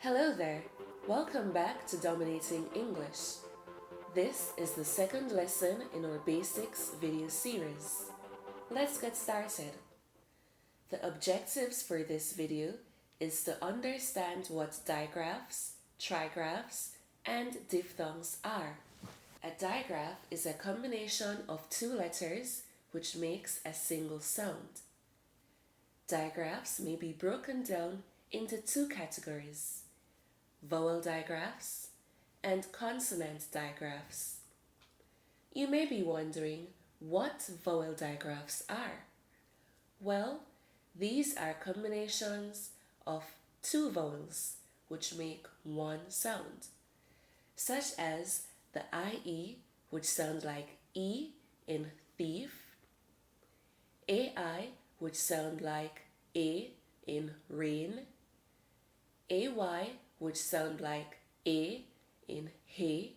Hello there, welcome back to Dominating English. This is the second lesson in our basics video series. Let's get started. The objectives for this video is to understand what digraphs, trigraphs, and diphthongs are. A digraph is a combination of two letters which makes a single sound. Digraphs may be broken down into two categories: vowel digraphs and consonant digraphs. You may be wondering what vowel digraphs are. Well, these are combinations of two vowels which make one sound, such as the IE, which sounds like E in thief, AI, which sound like A in rain, AY, which sound like A in hay,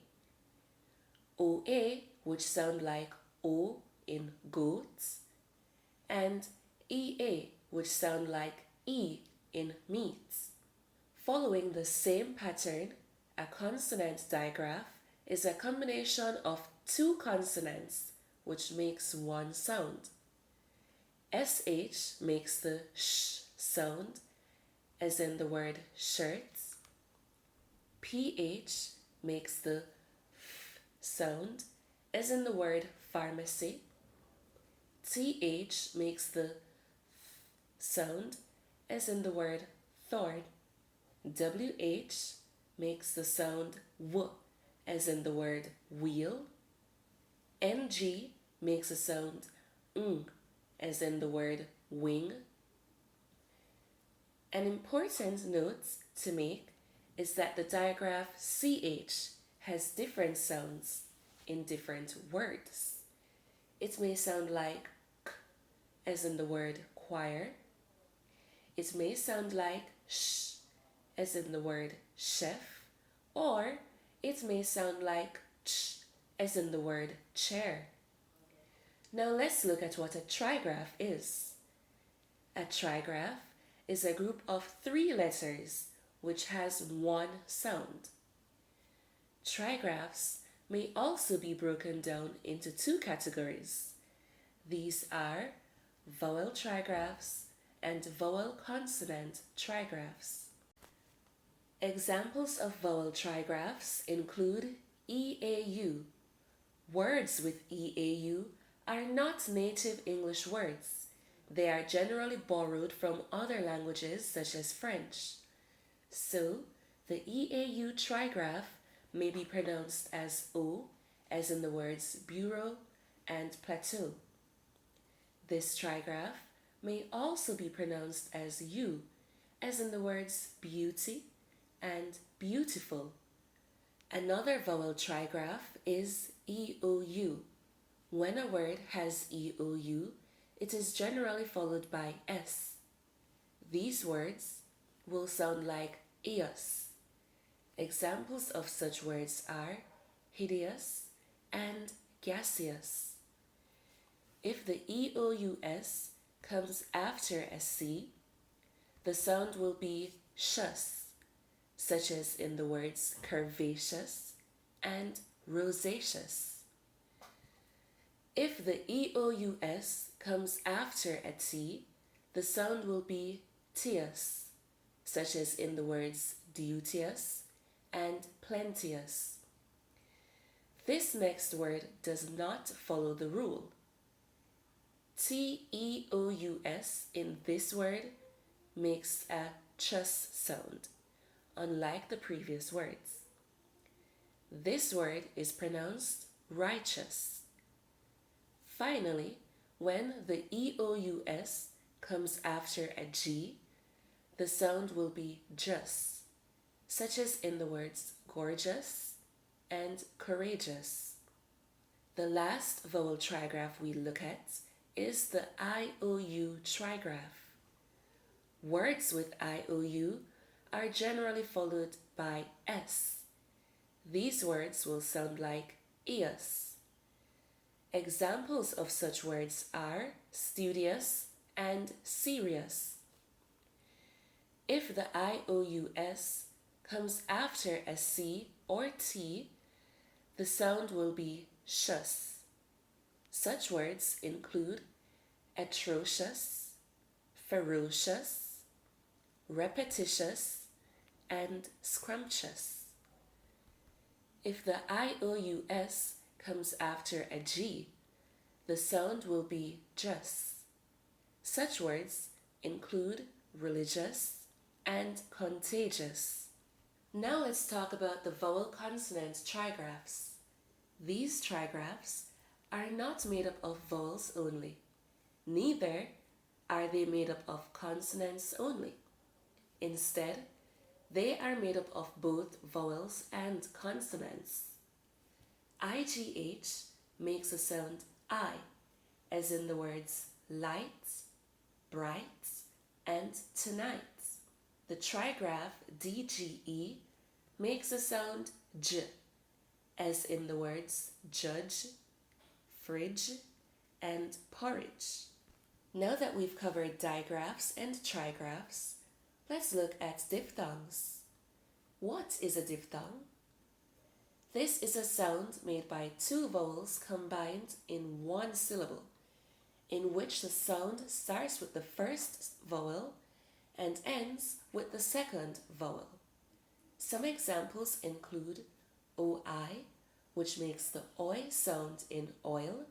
OA, which sound like O in goat, and EA, which sound like E in meat. Following the same pattern, a consonant digraph is a combination of two consonants which makes one sound. SH makes the sh sound, as in the word shirt. PH makes the f sound, as in the word pharmacy. TH makes the f sound, as in the word thorn. WH makes the sound w, as in the word wheel. NG makes a sound ng, as in the word wing. An important note to make is that the digraph CH has different sounds in different words. It may sound like k, as in the word choir. It may sound like sh, as in the word chef, or it may sound like ch, as in the word chair. Now let's look at what a trigraph is. A trigraph is a group of three letters which has one sound. Trigraphs may also be broken down into two categories. These are vowel trigraphs and vowel-consonant trigraphs. Examples of vowel trigraphs include EAU. Words with EAU are not native English words. They are generally borrowed from other languages such as French. So, the EAU trigraph may be pronounced as O, as in the words bureau and plateau. This trigraph may also be pronounced as U, as in the words beauty and beautiful. Another vowel trigraph is EOU. When a word has EOU, it is generally followed by S. These words will sound like eos. Examples of such words are hideous and gaseous. If the EOUS comes after a C, the sound will be shus, such as in the words curvaceous and rosaceous. If the EOUS comes after a T, the sound will be teous, such as in the words duteous and plenteous. This next word does not follow the rule. TEOUS in this word makes a chus sound, unlike the previous words. This word is pronounced righteous. Finally, when the EOUS comes after a G, the sound will be jus, such as in the words gorgeous and courageous. The last vowel trigraph we look at is the IOU trigraph. Words with IOU are generally followed by S. These words will sound like eos. Examples of such words are studious and serious. If the IOUS comes after a C or T, the sound will be shus. Such words include atrocious, ferocious, repetitious, and scrumptious. If the IOUS comes after a G, the sound will be jus. Such words include religious and contagious. Now let's talk about the vowel-consonant trigraphs. These trigraphs are not made up of vowels only. Neither are they made up of consonants only. Instead, they are made up of both vowels and consonants. IGH makes a sound I, as in the words light, bright, and tonight. The trigraph DGE makes a sound J, as in the words judge, fridge, and porridge. Now that we've covered digraphs and trigraphs, let's look at diphthongs. What is a diphthong? This is a sound made by two vowels combined in one syllable, in which the sound starts with the first vowel and ends with the second vowel. Some examples include OI, which makes the OI sound in oil,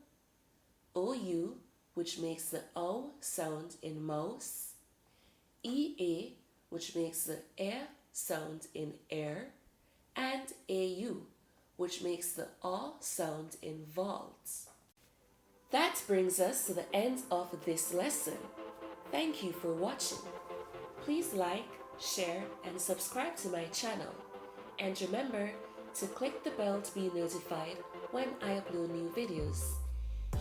OU, which makes the O sound in mouse, EA, which makes the air sound in air, and AU, which makes the O sound in vault. That brings us to the end of this lesson. Thank you for watching. Please like, share, and subscribe to my channel. And remember to click the bell to be notified when I upload new videos.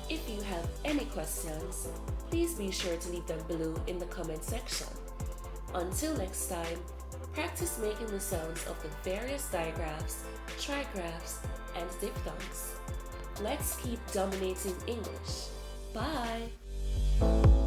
If you have any questions, please be sure to leave them below in the comment section. Until next time, practice making the sounds of the various digraphs, trigraphs, and diphthongs. Let's keep dominating English. Bye!